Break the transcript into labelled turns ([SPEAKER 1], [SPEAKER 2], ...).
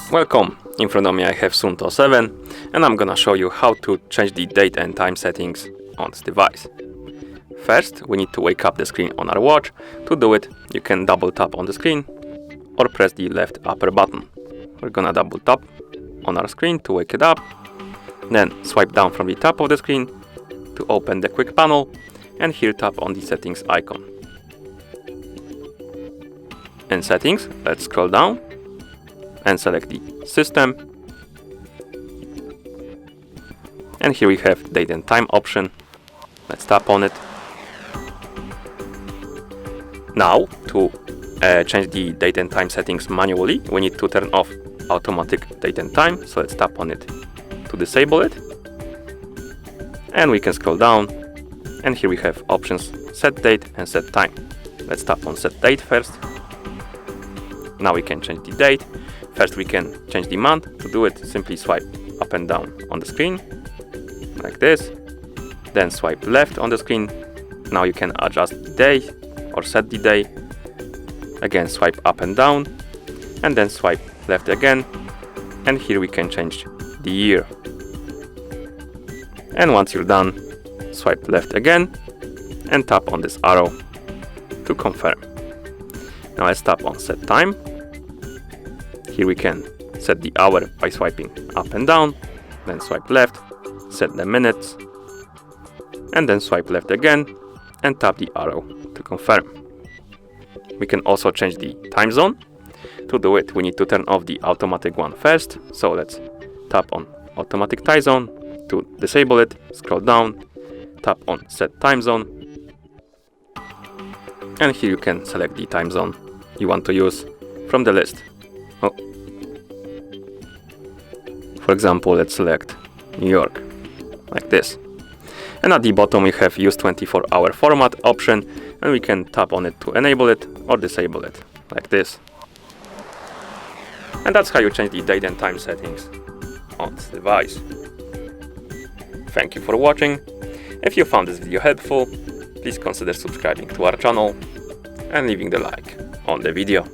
[SPEAKER 1] Welcome! In front of me I have Suunto 7 and I'm gonna show you how to change the date and time settings on this device. First, we need to wake up the screen on our watch. To do it, you can double tap on the screen or press the left upper button. We're gonna double tap on our screen to wake it up, then swipe down from the top of the screen to open the quick panel, and here tap on the settings icon. In settings, let's scroll down and select the system, and here we have date and time option. Let's tap on it. Now to change the date and time settings manually, we need to turn off automatic date and time, so let's tap on it to disable it, and we can scroll down and here we have options set date and set time. Let's tap on set date first. Now we can change the date. First we can change the month. To do it, simply swipe up and down on the screen, like this. Then swipe left on the screen. Now you can adjust the day or set the day. Again, swipe up and down, and then swipe left again. And here we can change the year. And once you're done, swipe left again and tap on this arrow to confirm. Now let's tap on set time. Here we can set the hour by swiping up and down, then swipe left, set the minutes, and then swipe left again and tap the arrow to confirm. We can also change the time zone. To do it, we need to turn off the automatic one first, so let's tap on automatic time zone. To disable it, scroll down, tap on set time zone, and here you can select the time zone you want to use from the list. For example, let's select New York, like this. And at the bottom we have use 24-hour format option, and we can tap on it to enable it or disable it, like this. And that's how you change the date and time settings on this device. Thank you for watching. If you found this video helpful, please consider subscribing to our channel and leaving the like on the video.